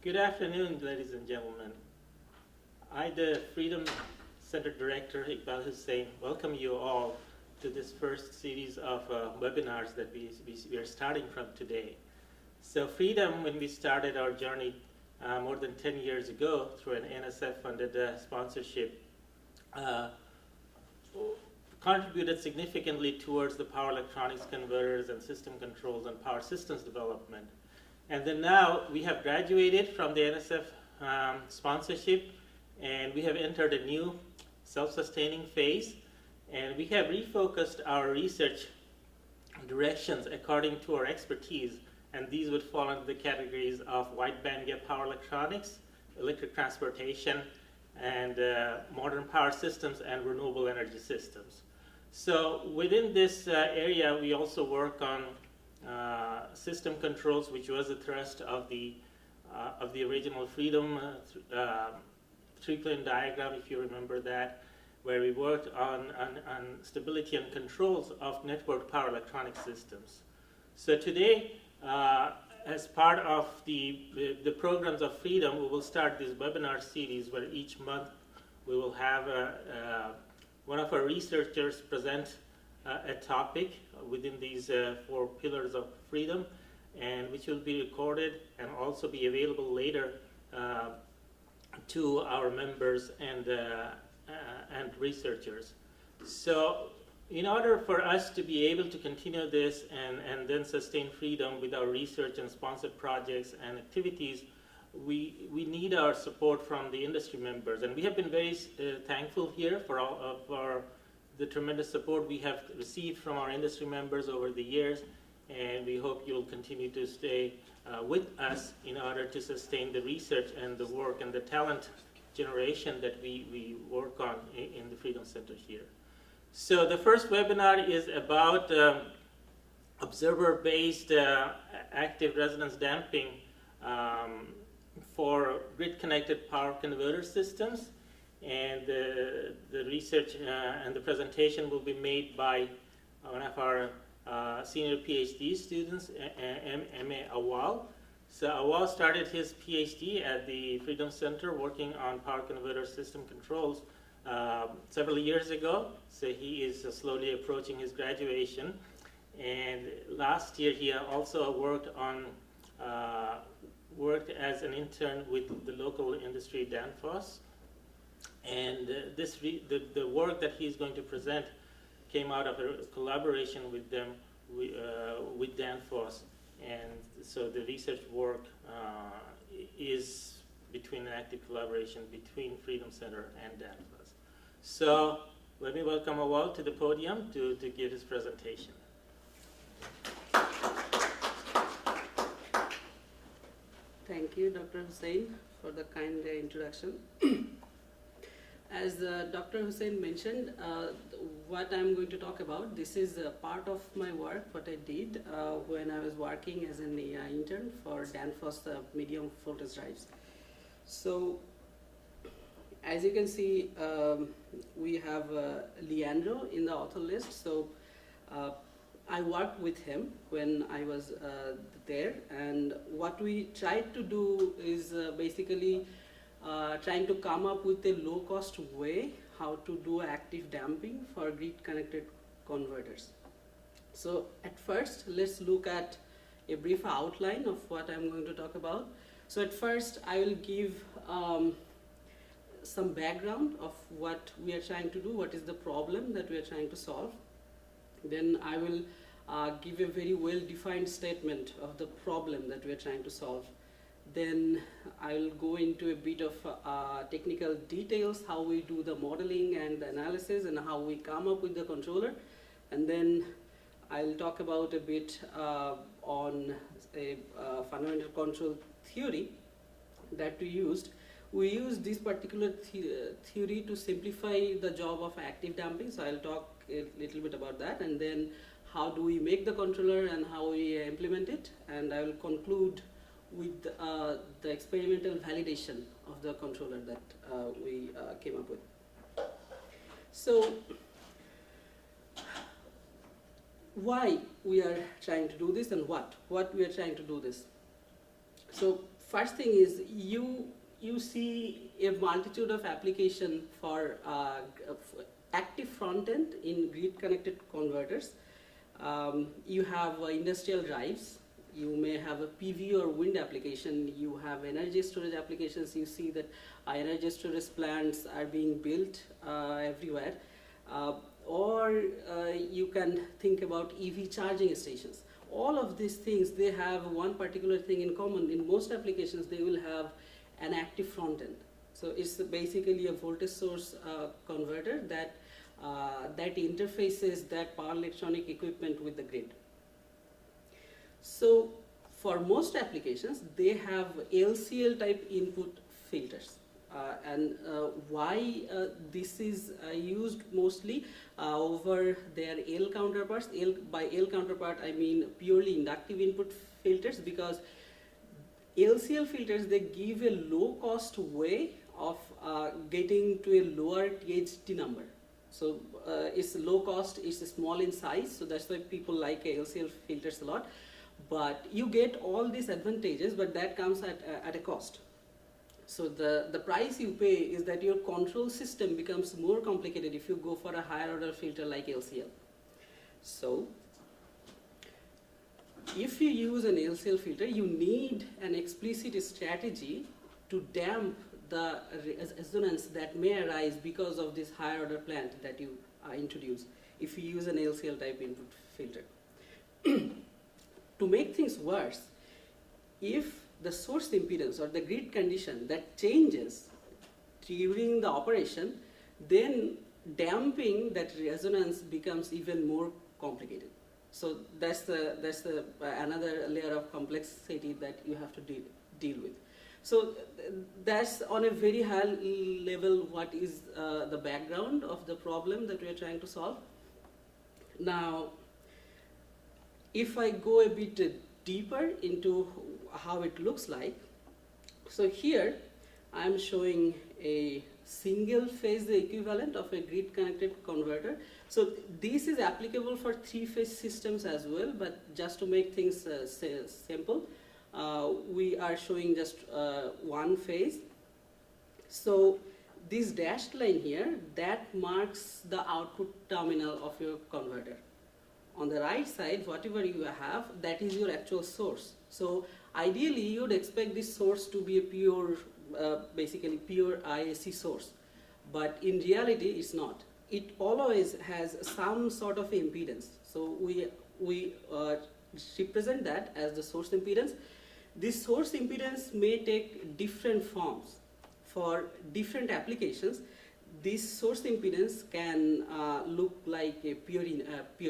Good afternoon, ladies and gentlemen. I, the Freedom Center Director, Iqbal Hussain, welcome you all to this first series of webinars that we are starting from today. So Freedom, when we started our journey more than 10 years ago through an NSF-funded sponsorship, contributed significantly towards the power electronics converters and system controls and power systems development. And then now we have graduated from the NSF sponsorship, and we have entered a new self-sustaining phase, and we have refocused our research directions according to our expertise, and these would fall under the categories of wide bandgap power electronics, electric transportation, and modern power systems and renewable energy systems. So within this area, we also work on system controls, which was the thrust of the original Freedom three-plane diagram, if you remember that, where we worked on stability and controls of network power electronic systems. So today, as part of the programs of Freedom, we will start this webinar series where each month we will have one of our researchers present a topic within these 4 pillars of Freedom, and which will be recorded and also be available later to our members and researchers. So in order for us to be able to continue this and then sustain Freedom with our research and sponsored projects and activities, we need our support from the industry members. And we have been very thankful here for all of the tremendous support we have received from our industry members over the years, and we hope you'll continue to stay with us in order to sustain the research and the work and the talent generation that we work on in the Freedom Center here. So the first webinar is about observer-based active resonance damping for grid-connected power converter systems. And the research and the presentation will be made by one of our senior Ph.D. students, M A Awal. So Awal started his Ph.D. at the Freedom Center working on power converter system controls several years ago. So he is slowly approaching his graduation. And last year he also worked as an intern with the local industry Danfoss. And the work that he's going to present came out of a collaboration with them, with Danfoss. And so the research work is between an active collaboration between Freedom Center and Danfoss. So let me welcome Awal to the podium to give his presentation. Thank you, Dr. Hussain, for the kind introduction. As Dr. Hussain mentioned, what I'm going to talk about, this is a part of my work, what I did when I was working as an intern for Danfoss medium voltage drives. So, as you can see, we have Leandro in the author list. So, I worked with him when I was there, and what we tried to do is basically trying to come up with a low-cost way how to do active damping for grid-connected converters. So at first, let's look at a brief outline of what I'm going to talk about. So at first, I will give some background of what we are trying to do, what is the problem that we are trying to solve. Then I will give a very well-defined statement of the problem that we are trying to solve. Then I'll go into a bit of technical details, how we do the modeling and the analysis and how we come up with the controller. And then I'll talk about a bit on a fundamental control theory that we used. We used this particular theory to simplify the job of active damping, so I'll talk a little bit about that, and then how do we make the controller and how we implement it, and I will conclude with the experimental validation of the controller that we came up with. So, why we are trying to do this and what we are trying to do this. So first thing is you see a multitude of application for active front end in grid connected converters. You have industrial drives. You may have a PV or wind application. You have energy storage applications. You see that energy storage plants are being built everywhere. Or you can think about EV charging stations. All of these things, they have one particular thing in common. In most applications, they will have an active front end. So it's basically a voltage source converter that interfaces that power electronic equipment with the grid. So for most applications, they have LCL type input filters. Why this is used mostly over their L counterparts. By L counterpart, I mean purely inductive input filters, because LCL filters, they give a low cost way of getting to a lower THD number. So it's low cost, it's small in size, so that's why people like LCL filters a lot. But you get all these advantages, but that comes at a cost. So the price you pay is that your control system becomes more complicated if you go for a higher order filter like LCL. So if you use an LCL filter, you need an explicit strategy to damp the resonance that may arise because of this higher order plant that you introduce if you use an LCL type input filter. To make things worse, if the source impedance or the grid condition that changes during the operation, then damping that resonance becomes even more complicated. So that's the another layer of complexity that you have to deal with. So that's on a very high level what is the background of the problem that we are trying to solve. Now, if I go a bit deeper into how it looks like, so here I'm showing a single phase equivalent of a grid connected converter. So this is applicable for 3-phase systems as well, but just to make things simple, we are showing just one phase. So this dashed line here, that marks the output terminal of your converter. On the right side, whatever you have, that is your actual source. So ideally, you would expect this source to be a pure, basically pure IAC source. But in reality, it's not. It always has some sort of impedance. So we represent that as the source impedance. This source impedance may take different forms for different applications. This source impedance can look like a pure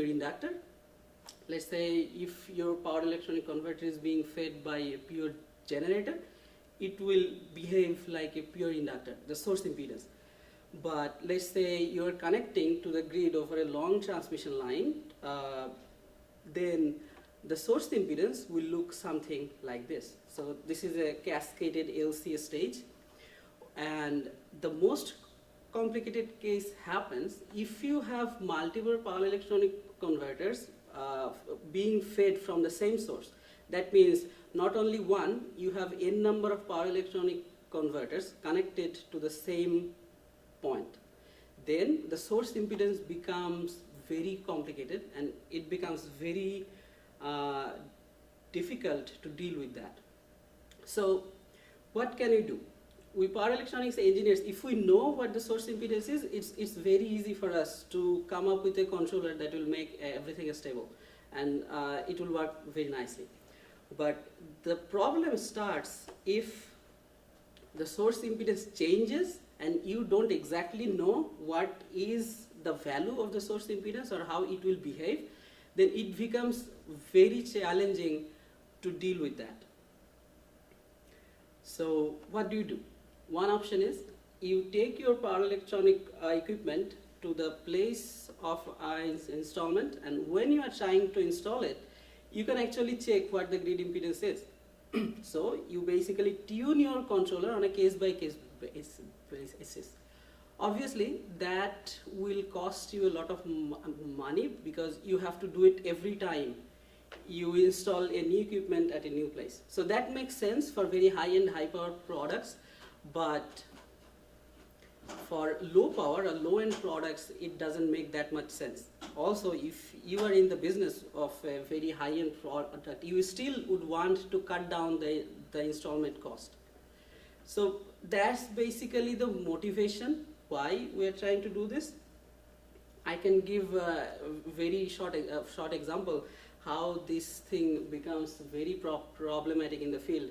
inductor. Let's say if your power electronic converter is being fed by a pure generator, it will behave like a pure inductor, the source impedance. But let's say you're connecting to the grid over a long transmission line, then the source impedance will look something like this. So this is a cascaded LC stage, and the most complicated case happens if you have multiple power electronic converters being fed from the same source. That means not only one, you have n number of power electronic converters connected to the same point. Then the source impedance becomes very complicated, and it becomes very difficult to deal with that. So what can we do? We power electronics engineers, if we know what the source impedance is, it's very easy for us to come up with a controller that will make everything stable, and it will work very nicely. But the problem starts if the source impedance changes and you don't exactly know what is the value of the source impedance or how it will behave, then it becomes very challenging to deal with that. So what do? One option is you take your power electronic equipment to the place of installment, and when you are trying to install it, you can actually check what the grid impedance is. So you basically tune your controller on a case-by-case basis. Obviously, that will cost you a lot of money because you have to do it every time you install a new equipment at a new place. So that makes sense for very high-end, high-power products, but for low power or low-end products, it doesn't make that much sense. Also, if you are in the business of a very high-end product, you still would want to cut down the installment cost. So that's basically the motivation why we are trying to do this. I can give a very short example how this thing becomes very problematic in the field.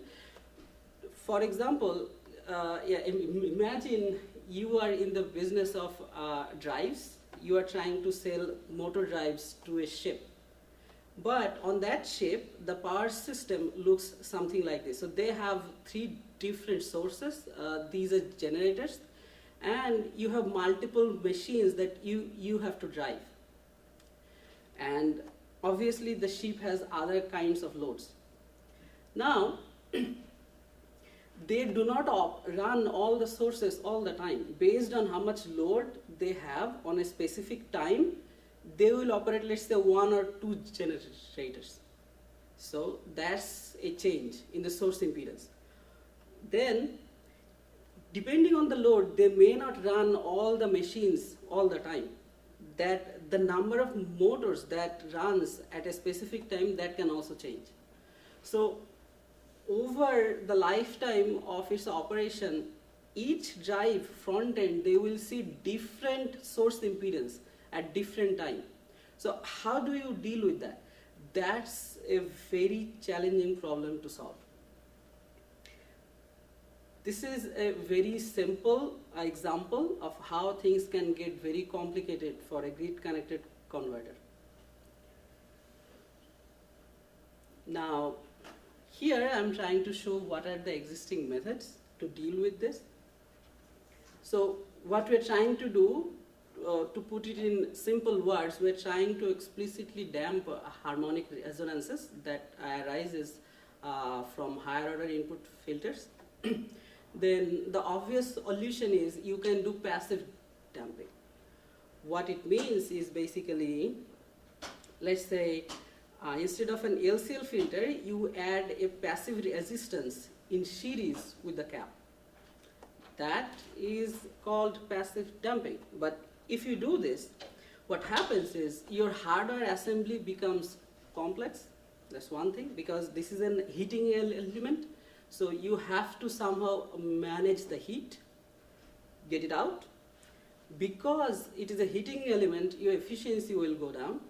For example, imagine you are in the business of drives. You are trying to sell motor drives to a ship. But on that ship, the power system looks something like this. So they have 3 different sources. These are generators. And you have multiple machines that you have to drive. And obviously the ship has other kinds of loads. Now, they do not run all the sources all the time. Based on how much load they have on a specific time, they will operate, let's say, 1 or 2 generators. So that's a change in the source impedance. Then, depending on the load, they may not run all the machines all the time. That the number of motors that runs at a specific time, that can also change. So over the lifetime of its operation, each drive front end, they will see different source impedance at different time. So how do you deal with that? That's a very challenging problem to solve. This is a very simple example of how things can get very complicated for a grid-connected converter. Now, here I'm trying to show what are the existing methods to deal with this. So what we're trying to do, to put it in simple words, we're trying to explicitly damp harmonic resonances that arises from higher order input filters. Then the obvious solution is you can do passive damping. What it means is basically, let's say, instead of an LCL filter, you add a passive resistance in series with the cap. That is called passive damping. But if you do this, what happens is your hardware assembly becomes complex. That's one thing, because this is an heating element. So you have to somehow manage the heat, get it out. Because it is a heating element, your efficiency will go down.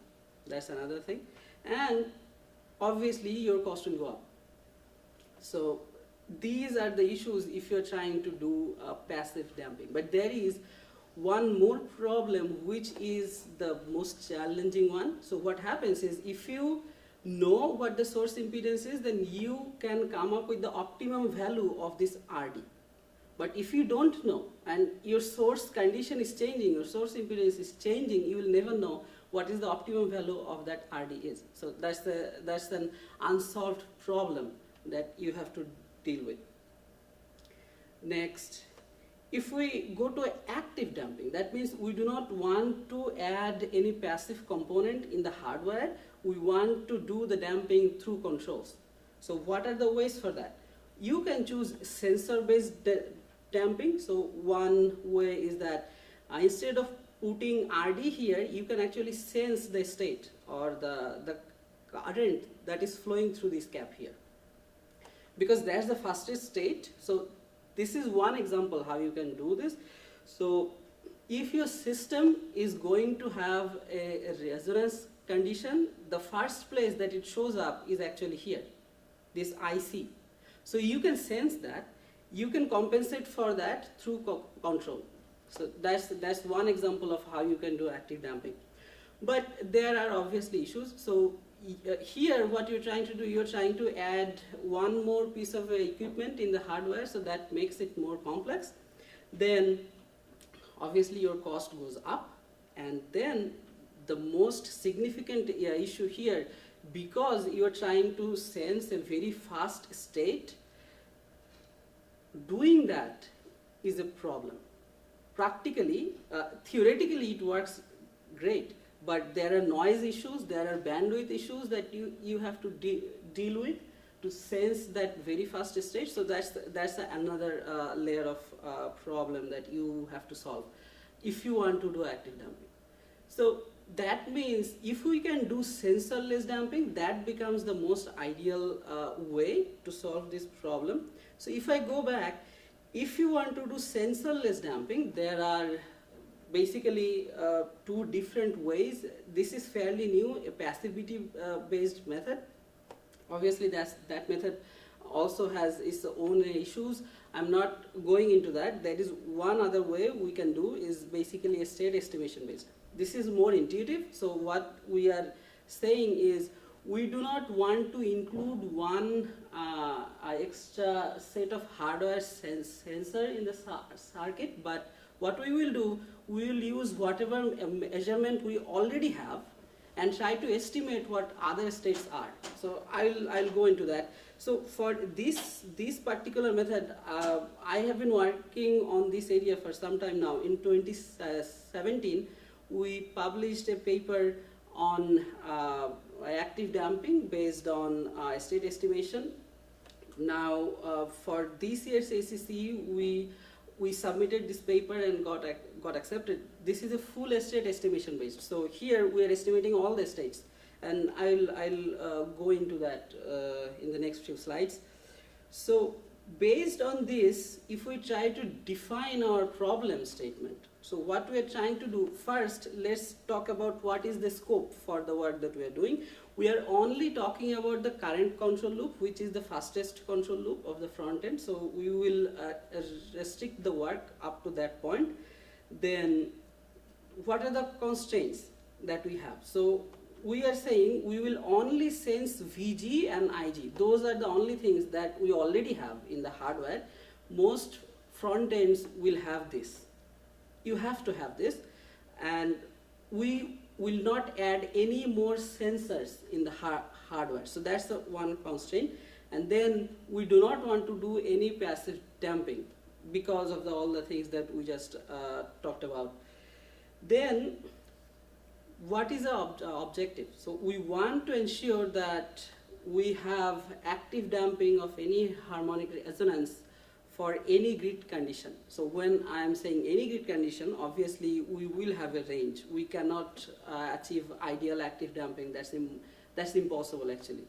That's another thing. And obviously your cost will go up. So these are the issues if you're trying to do passive damping. But there is one more problem, which is the most challenging one. So what happens is, if you know what the source impedance is, then you can come up with the optimum value of this RD. But if you don't know, and your source condition is changing, your source impedance is changing, you will never know what is the optimum value of that RD is. So that's an unsolved problem that you have to deal with. Next, if we go to active damping, that means we do not want to add any passive component in the hardware. We want to do the damping through controls. So what are the ways for that? You can choose sensor-based damping. So one way is that instead of putting RD here, you can actually sense the state or the current that is flowing through this cap here. Because that's the fastest state. So this is one example how you can do this. So if your system is going to have a resonance condition, the first place that it shows up is actually here, this IC. So you can sense that. You can compensate for that through control. So that's one example of how you can do active damping. But there are obviously issues. So here what you're trying to do, you're trying to add one more piece of equipment in the hardware, so that makes it more complex. Then obviously your cost goes up. And then the most significant issue here, because you're trying to sense a very fast state, doing that is a problem. Practically, theoretically it works great, but there are noise issues, there are bandwidth issues that you have to deal with to sense that very fast stage. So that's another layer of problem that you have to solve if you want to do active damping. So that means if we can do sensorless damping, that becomes the most ideal way to solve this problem. So if I go back, if you want to do sensorless damping, there are basically two different ways. This is fairly new, a passivity based method. Obviously that method also has its own issues. I'm not going into that. There is one other way we can do, is basically a state estimation based. This is more intuitive. So what we are saying is we do not want to include one extra set of hardware sensor in the circuit, but what we will do, we will use whatever measurement we already have and try to estimate what other states are. So I'll go into that. So for this particular method, I have been working on this area for some time now. In 2017, we published a paper on active damping based on state estimation. Now for this year's ACC, we submitted this paper and got accepted. This is a full state estimation based. So here we are estimating all the states, and I'll go into that in the next few slides. So based on this, if we try to define our problem statement, so what we are trying to do, first let's talk about what is the scope for the work that we are doing. We are only talking about the current control loop, which is the fastest control loop of the front end. So we will restrict the work up to that point. Then what are the constraints that we have? So we are saying we will only sense VG and IG. Those are the only things that we already have in the hardware. Most front ends will have this. You have to have this, and we will not add any more sensors in the hardware. So that's the one constraint. And then we do not want to do any passive damping because of all the things that we just talked about. Then what is our objective? So we want to ensure that we have active damping of any harmonic resonance for any grid condition. So when I am saying any grid condition, obviously we will have a range. We cannot achieve ideal active damping. That's impossible actually.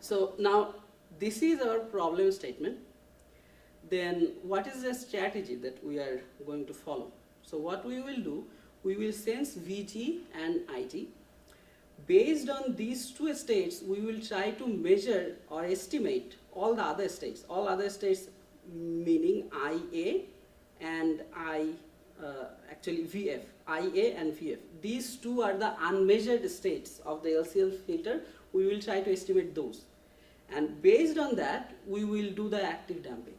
So now this is our problem statement. Then what is the strategy that we are going to follow? So what we will do, we will sense VG and IG. Based on these two states, we will try to measure or estimate all the other states. All other states meaning IA and actually VF, IA and VF. These two are the unmeasured states of the LCL filter. We will try to estimate those. And based on that, we will do the active damping.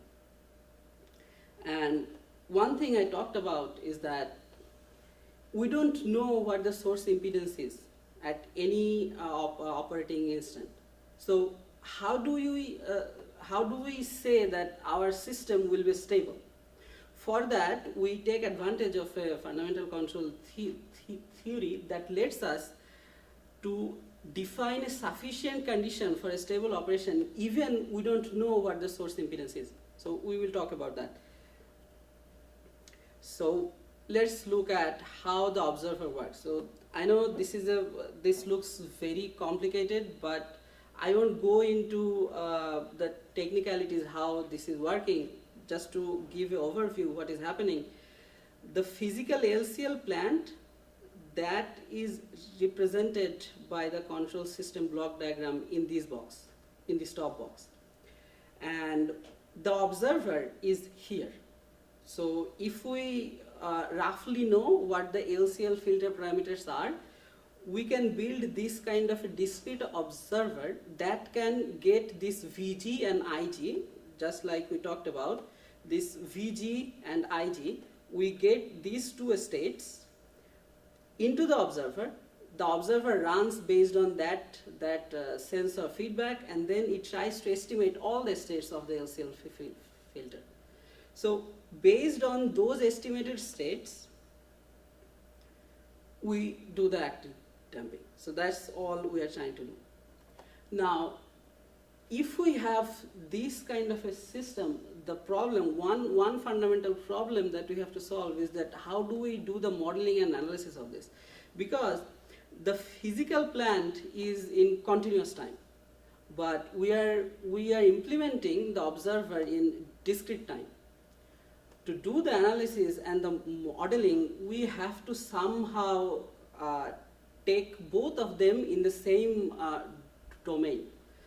And one thing I talked about is that we don't know what the source impedance is at any operating instant. So how do we say that our system will be stable? For that, we take advantage of a fundamental control theory that lets us to define a sufficient condition for a stable operation even we don't know what the source impedance is. So we will talk about that. So let's look at how the observer works. So I know this looks very complicated, but I won't go into the technicalities how this is working. Just to give an overview what is happening, the physical LCL plant, that is represented by the control system block diagram in this box, in this top box, and the observer is here. So if we roughly know what the LCL filter parameters are, we can build this kind of a discrete observer that can get this VG and IG, just like we talked about, this VG and IG. We get these two states into the observer. The observer runs based on that sensor feedback, and then it tries to estimate all the states of the LCL filter. So based on those estimated states, we do the active damping. So that's all we are trying to do. Now, if we have this kind of a system, the problem, one fundamental problem that we have to solve is that how do we do the modeling and analysis of this? Because the physical plant is in continuous time, but we are implementing the observer in discrete time. To do the analysis and the modeling, we have to somehow take both of them in the same domain.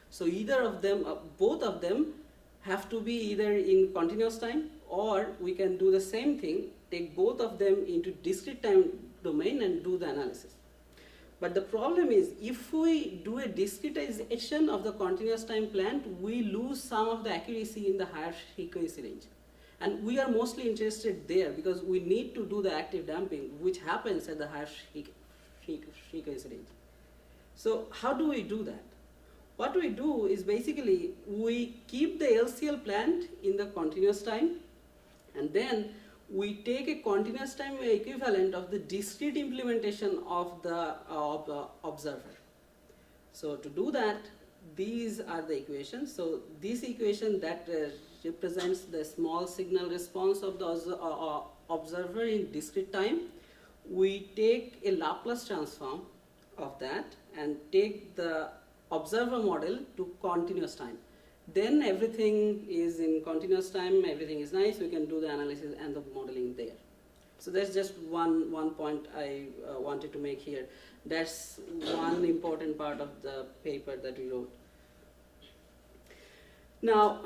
So either of them, both of them have to be either in continuous time, or we can do the same thing, take both of them into discrete time domain and do the analysis. But the problem is, if we do a discretization of the continuous time plant, we lose some of the accuracy in the higher frequency range. And we are mostly interested there because we need to do the active damping, which happens at the higher frequency range. So how do we do that? What we do is basically we keep the LCL plant in the continuous time, and then we take a continuous time equivalent of the discrete implementation of the observer. So to do that, these are the equations. So this equation that represents the small signal response of the observer in discrete time. We take a Laplace transform of that and take the observer model to continuous time. Then everything is in continuous time, everything is nice, we can do the analysis and the modeling there. So that's just one point I wanted to make here. That's one important part of the paper that we wrote. Now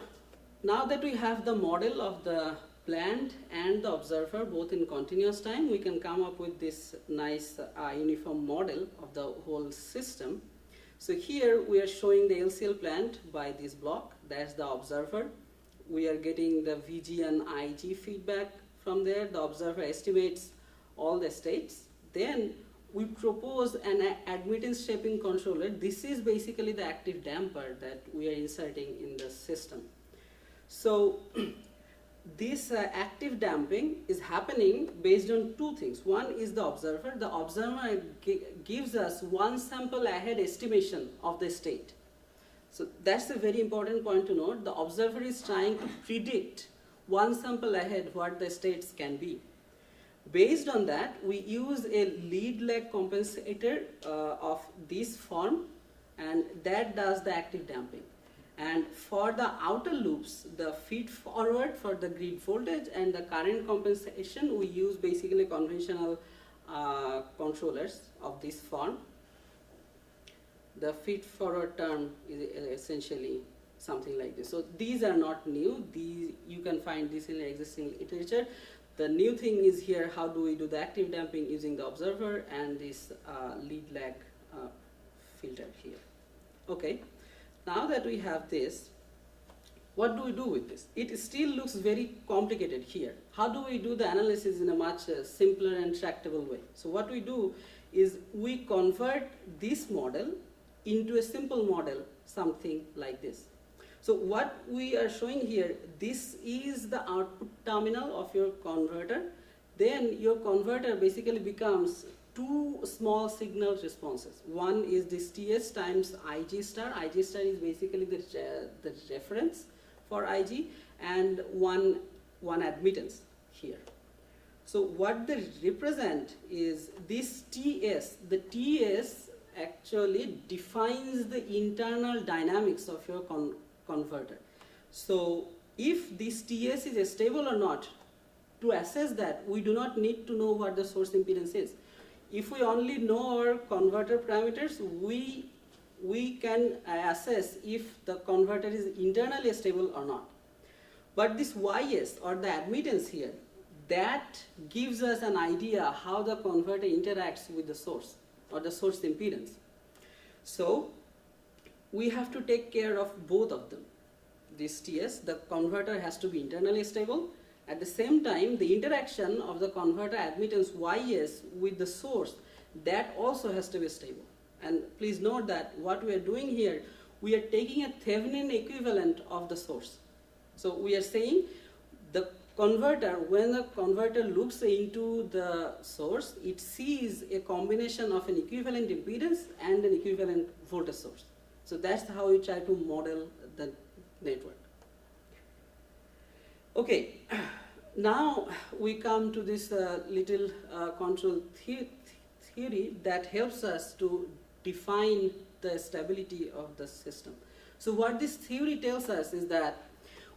that we have the model of the plant and the observer both in continuous time, we can come up with this nice uniform model of the whole system. So here we are showing the LCL plant by this block, that's the observer. We are getting the VG and IG feedback from there. The observer estimates all the states. Then we propose an admittance shaping controller. This is basically the active damper that we are inserting in the system. So this active damping is happening based on two things. One is the observer. The observer gives us one sample ahead estimation of the state. So that's a very important point to note. The observer is trying to predict one sample ahead what the states can be. Based on that, we use a lead lag compensator of this form, and that does the active damping. And for the outer loops, the feed forward for the grid voltage and the current compensation, we use basically conventional controllers of this form. The feed forward term is essentially something like this. So these are not new. These you can find this in existing literature. The new thing is here, how do we do the active damping using the observer and this lead lag filter here. Okay. Now that we have this, what do we do with this? It still looks very complicated here. How do we do the analysis in a much simpler and tractable way? So what we do is we convert this model into a simple model, something like this. So what we are showing here, this is the output terminal of your converter. Then your converter basically becomes two small signal responses. One is this TS times IG star. IG star is basically the reference for IG, and one admittance here. So what they represent is this TS. The TS actually defines the internal dynamics of your converter. So if this TS is stable or not, to assess that, we do not need to know what the source impedance is. If we only know our converter parameters, we can assess if the converter is internally stable or not. But this YS or the admittance here, that gives us an idea how the converter interacts with the source or the source impedance. So we have to take care of both of them. This TS, the converter has to be internally stable. At the same time, the interaction of the converter admittance YS with the source, that also has to be stable. And please note that what we are doing here, we are taking a Thevenin equivalent of the source. So we are saying the converter, when the converter looks into the source, it sees a combination of an equivalent impedance and an equivalent voltage source. So that's how we try to model the network. Okay, now we come to this little control theory that helps us to define the stability of the system. So what this theory tells us is that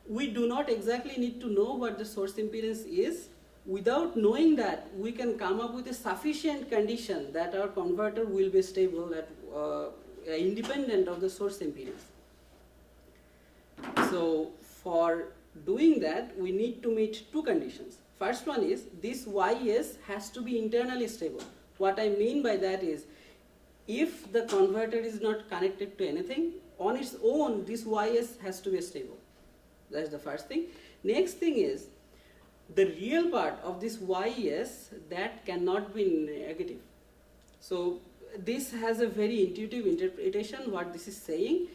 we do not exactly need to know what the source impedance is. Without knowing that, we can come up with a sufficient condition that our converter will be stable at independent of the source impedance. So for doing that, we need to meet two conditions. First one is this YS has to be internally stable. What I mean by that is, if the converter is not connected to anything, on its own, this YS has to be stable. That's the first thing. Next thing is, the real part of this YS, that cannot be negative. So this has a very intuitive interpretation, what this is saying.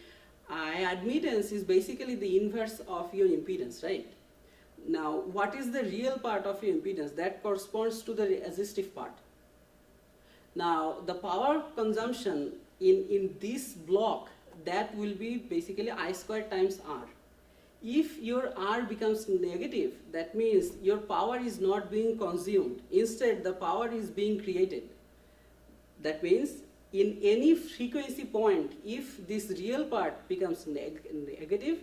Admittance is basically the inverse of your impedance, right? Now, what is the real part of your impedance? That corresponds to the resistive part. Now, the power consumption in this block, that will be basically I squared times R. If your R becomes negative, that means your power is not being consumed. Instead, the power is being created. That means in any frequency point, if this real part becomes negative,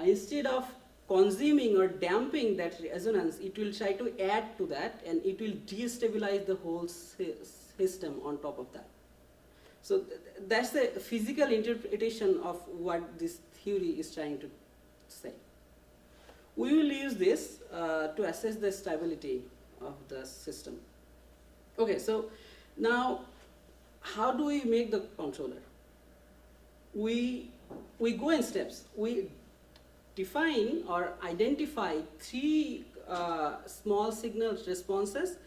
instead of consuming or damping that resonance, it will try to add to that, and it will destabilize the whole system on top of that. So that's the physical interpretation of what this theory is trying to say. We will use this to assess the stability of the system. Okay, so now how do we make the controller? We go in steps. We define or identify three small signal responses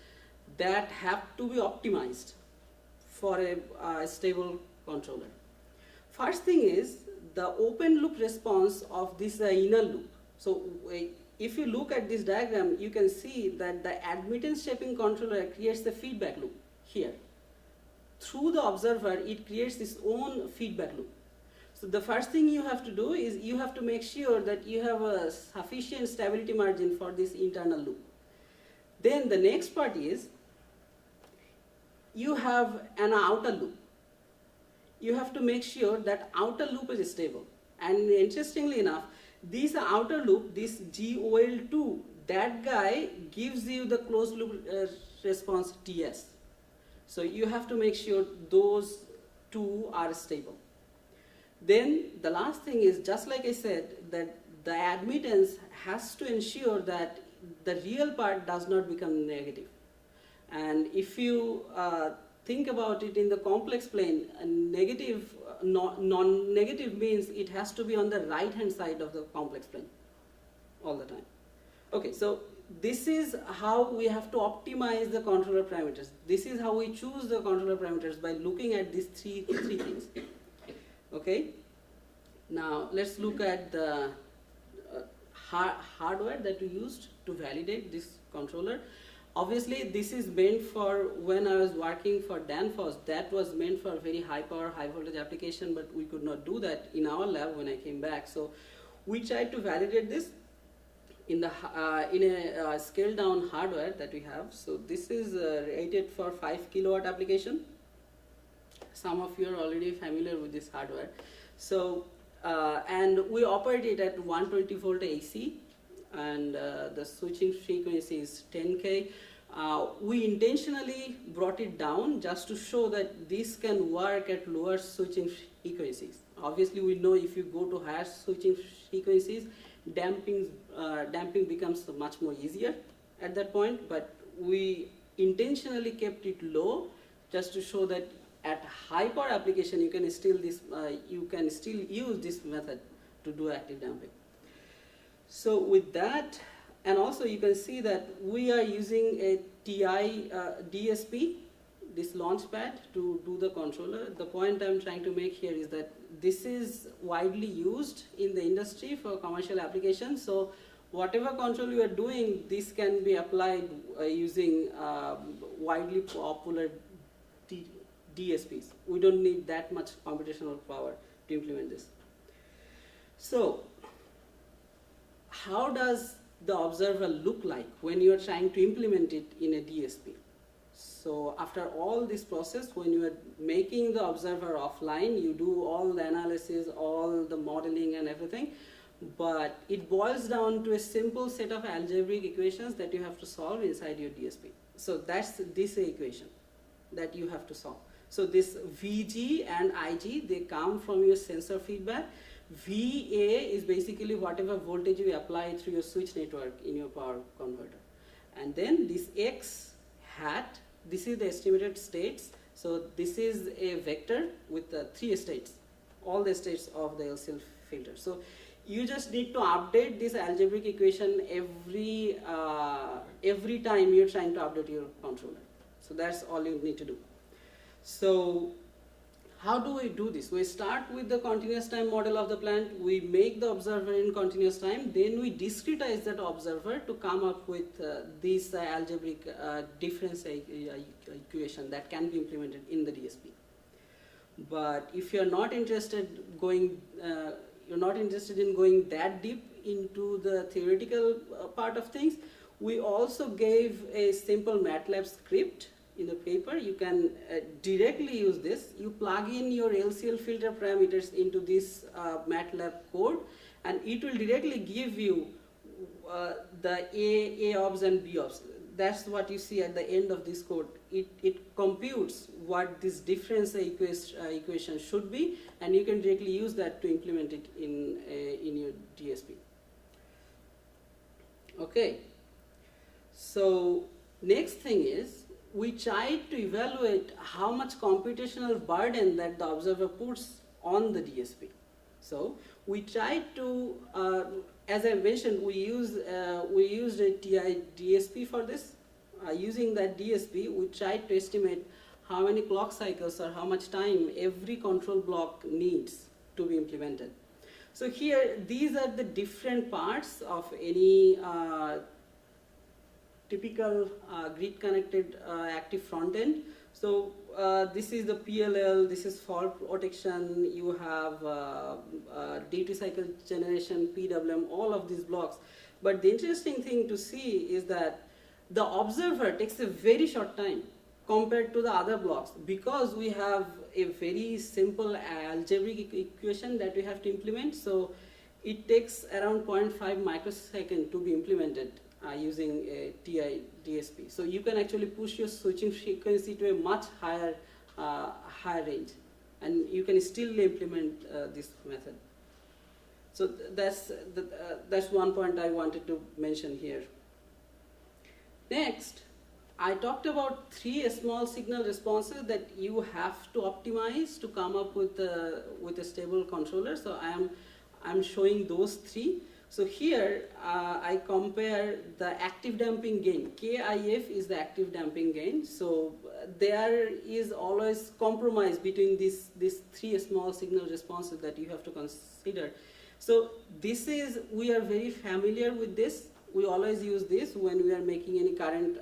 that have to be optimized for a stable controller. First thing is the open loop response of this inner loop. So if you look at this diagram, you can see that the admittance shaping controller creates the feedback loop here. Through the observer, it creates its own feedback loop. So the first thing you have to do is you have to make sure that you have a sufficient stability margin for this internal loop. Then the next part is you have an outer loop. You have to make sure that outer loop is stable. And interestingly enough, this outer loop, this GOL2, that guy gives you the closed loop response TS. So you have to make sure those two are stable. Then the last thing is, just like I said, that the admittance has to ensure that the real part does not become negative. And if you think about it in the complex plane, negative, non-negative means it has to be on the right-hand side of the complex plane all the time. Okay, so this is how we have to optimize the controller parameters. This is how we choose the controller parameters, by looking at these three things. Okay, now let's look at the hardware that we used to validate this controller. Obviously, this is meant for when I was working for Danfoss. That was meant for very high power, high voltage application, but we could not do that in our lab when I came back. So we tried to validate this in a scaled down hardware that we have. So this is rated for 5 kilowatt application. Some of you are already familiar with this hardware. So and we operate it at 120 volt AC. And the switching frequency is 10K. We intentionally brought it down just to show that this can work at lower switching frequencies. Obviously, we know if you go to higher switching frequencies, damping becomes much more easier at that point. But we intentionally kept it low just to show that at high power application you can still use this method to do active damping. So with that, and also you can see that we are using a TI DSP, this launch pad, to do the controller. The point I'm trying to make here is that this is widely used in the industry for commercial applications. So whatever control you are doing, this can be applied using widely popular DSPs. We don't need that much computational power to implement this. So, how does the observer look like when you are trying to implement it in a DSP? So after all this process, when you are making the observer offline, you do all the analysis, all the modeling and everything, but it boils down to a simple set of algebraic equations that you have to solve inside your DSP. So that's this equation that you have to solve. So this VG and IG, they come from your sensor feedback. VA is basically whatever voltage you apply through your switch network in your power converter. And then this X hat, this is the estimated states. So this is a vector with the 3 states, all the states of the LCL filter. So you just need to update this algebraic equation every time you're trying to update your controller. So that's all you need to do. So how do we do this? We start with the continuous time model of the plant, we make the observer in continuous time, then we discretize that observer to come up with this algebraic difference equation that can be implemented in the DSP. But if you're not interested in going that deep into the theoretical part of things, we also gave a simple MATLAB script in the paper. You can directly use this. You plug in your LCL filter parameters into this MATLAB code, and it will directly give you the A obs and B obs. That's what you see at the end of this code. It computes what this difference equation should be, and you can directly use that to implement it in your DSP. Okay. So next thing is, we tried to evaluate how much computational burden that the observer puts on the DSP. So we tried to, as I mentioned, we used a TI DSP for this. Using that DSP, we tried to estimate how many clock cycles or how much time every control block needs to be implemented. So here, these are the different parts of any typical grid-connected active front-end. So this is the PLL, this is fault protection, you have duty cycle generation, PWM, all of these blocks. But the interesting thing to see is that the observer takes a very short time compared to the other blocks, because we have a very simple algebraic equation that we have to implement. So it takes around 0.5 microsecond to be implemented using a TI DSP. So you can actually push your switching frequency to a much higher range, and you can still implement this method. So that's one point I wanted to mention here. Next, I talked about 3 small signal responses that you have to optimize to come up with a stable controller. So I'm showing those 3. So here I compare the active damping gain. KIF is the active damping gain. So there is always compromise between these 3 small signal responses that you have to consider. So we are very familiar with this. We always use this when we are making any current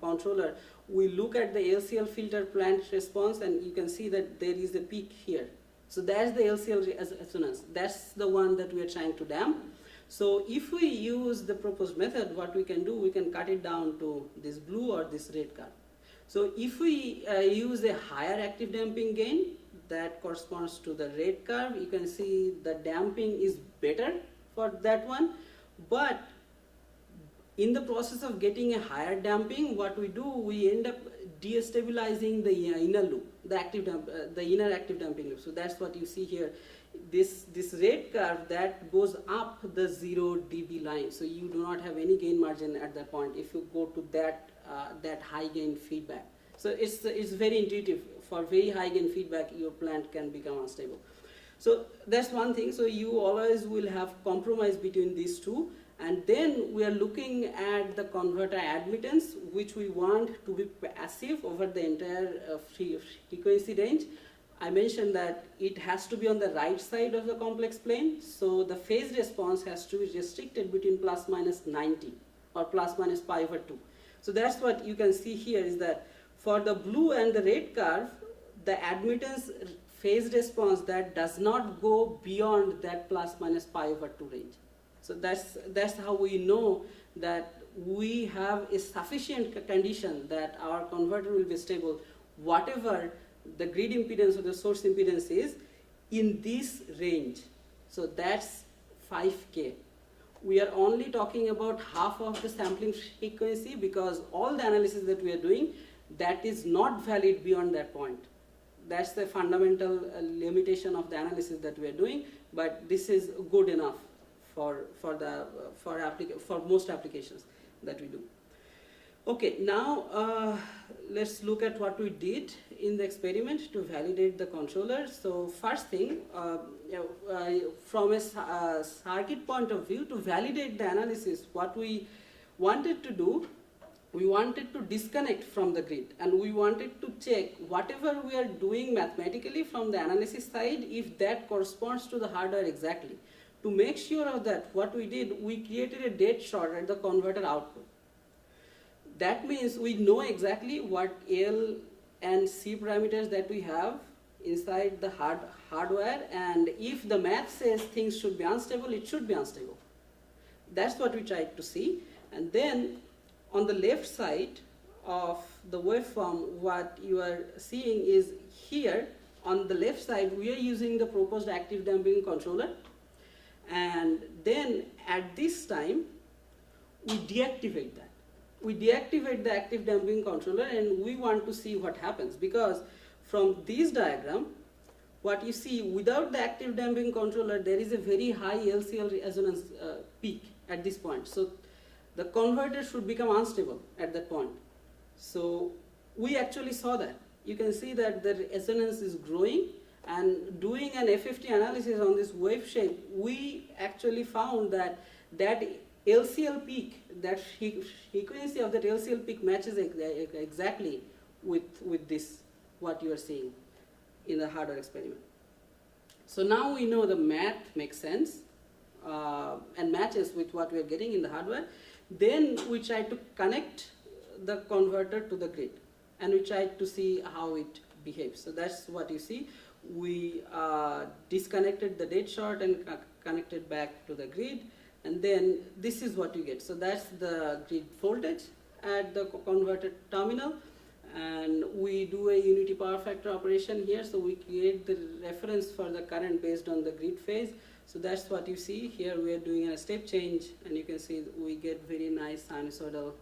controller. We look at the LCL filter plant response, and you can see that there is a peak here. So that's the LCL resonance. That's the one that we are trying to damp. So if we use the proposed method, what we can do, we can cut it down to this blue or this red curve. So if we use a higher active damping gain, that corresponds to the red curve, you can see the damping is better for that one. But in the process of getting a higher damping, what we do, we end up destabilizing the inner loop, the inner active damping loop. So that's what you see here. This red curve, that goes up the 0 dB line. So you do not have any gain margin at that point if you go to that high gain feedback. So it's very intuitive. For very high gain feedback, your plant can become unstable. So that's one thing. So you always will have compromise between these two. And then we are looking at the converter admittance, which we want to be passive over the entire frequency range. I mentioned that it has to be on the right side of the complex plane, so the phase response has to be restricted between plus minus 90 or plus minus pi over 2. So that's what you can see here, is that for the blue and the red curve, the admittance phase response that does not go beyond that plus minus pi over 2 range. So that's how we know that we have a sufficient condition that our converter will be stable, whatever the grid impedance or the source impedance is in this range. So that's 5K. We are only talking about half of the sampling frequency, because all the analysis that we are doing, that is not valid beyond that point. That's the fundamental limitation of the analysis that we are doing, but this is good enough for most applications that we do. Okay, now let's look at what we did in the experiment to validate the controller. So first thing, from a circuit point of view, to validate the analysis, what we wanted to do, we wanted to disconnect from the grid, and we wanted to check whatever we are doing mathematically from the analysis side, if that corresponds to the hardware exactly. To make sure of that, what we did, we created a dead short at the converter output. That means we know exactly what L and C parameters that we have inside the hardware, and if the math says things should be unstable, it should be unstable. That's what we tried to see. And then on the left side of the waveform, what you are seeing is here on the left side, we are using the proposed active damping controller, and then at this time we deactivate that. We deactivate the active damping controller, and we want to see what happens, because from this diagram, what you see, without the active damping controller, there is a very high LCL resonance peak at this point. So the converter should become unstable at that point. So we actually saw that. You can see that the resonance is growing, and doing an FFT analysis on this wave shape, we actually found that that LCL peak, that frequency of that LCL peak matches exactly with this, what you are seeing in the hardware experiment. So now we know the math makes sense and matches with what we are getting in the hardware. Then we try to connect the converter to the grid, and we try to see how it behaves. So that's what you see. We disconnected the dead short and connected back to the grid, and then this is what you get. So that's the grid voltage at the converter terminal, and we do a unity power factor operation here. So we create the reference for the current based on the grid phase. So that's what you see here. We are doing a step change, and you can see we get very nice sinusoidal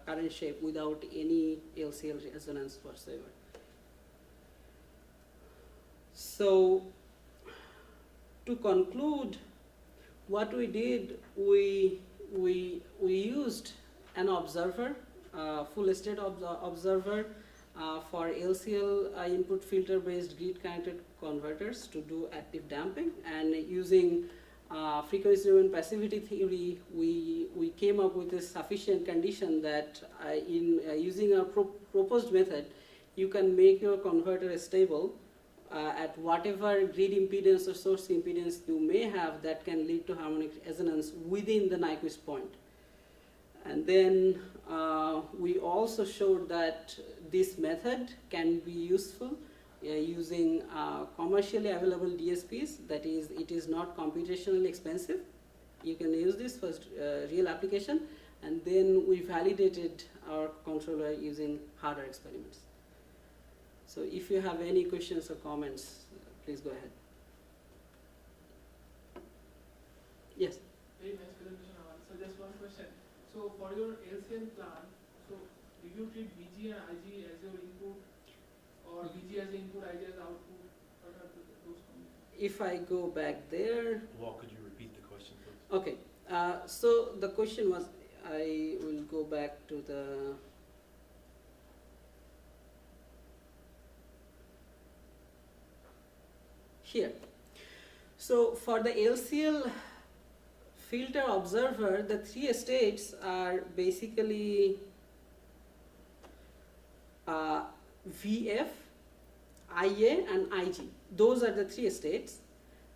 current shape without any LCL resonance whatsoever. So to conclude, what we did, we used an observer, full state observer for LCL input filter based grid connected converters to do active damping, and using frequency domain passivity theory, we came up with a sufficient condition that in using our proposed method, you can make your converter stable at whatever grid impedance or source impedance you may have that can lead to harmonic resonance within the Nyquist point. And then we also showed that this method can be useful using commercially available DSPs. That is, it is not computationally expensive. You can use this for real application. And then we validated our controller using hardware experiments. So if you have any questions or comments, please go ahead. Yes? Very nice presentation, Awal. So just one question. So for your LCM plan, so do you treat VG and IG as your input, or VG as input, IG as output? What are those combinations? If I go back there. Well, could you repeat the question, please? Okay. So the question was, I will go back to the. Here. So for the LCL filter observer, the three states are basically VF, IA and IG. Those are the three states,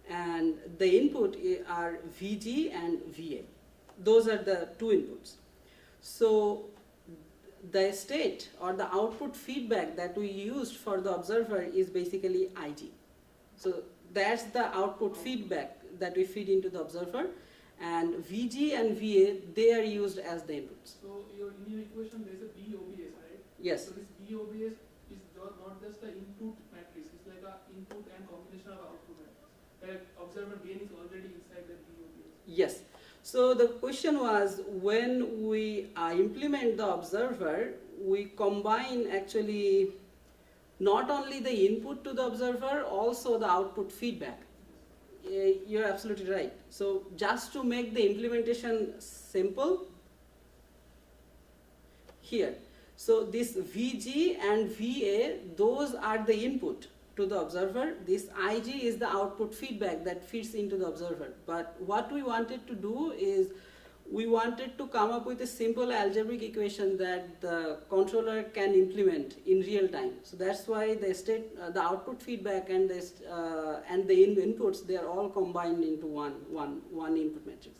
and the input are VG and VA. Those are the two inputs. So the state or the output feedback that we used for the observer is basically IG. So that's the output feedback that we feed into the observer, and VG and VA, they are used as the inputs. So in your equation there is a BOBS, right? Yes. So this BOBS is not just the input matrix, it's like a input and combination of output matrix. Like observer gain is already inside the BOBS. Yes. So the question was, when we implement the observer, we combine actually not only the input to the observer, also the output feedback. You're absolutely right. So just to make the implementation simple, here. So this VG and VA, those are the input to the observer. This IG is the output feedback that feeds into the observer. But what we wanted to do is, we wanted to come up with a simple algebraic equation that the controller can implement in real time. So that's why the output feedback and the inputs, they are all combined into one input matrix.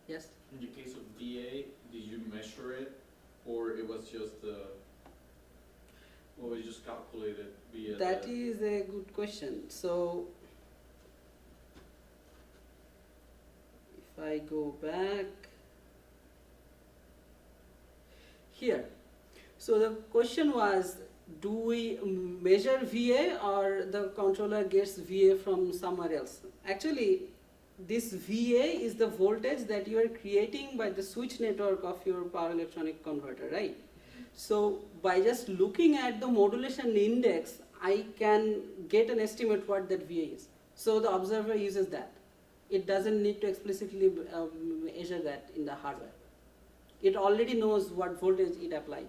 Yes. In the case of VA, did you measure it, or it was just or was it just calculated via? That is a good question. So if I go back here, so the question was, do we measure VA or the controller gets VA from somewhere else? Actually, this VA is the voltage that you are creating by the switch network of your power electronic converter, right? So by just looking at the modulation index, I can get an estimate what that VA is. So the observer uses that. It doesn't need to explicitly measure that in the hardware. It already knows what voltage it applied.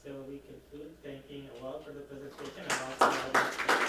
So we conclude thanking Awal for the presentation and also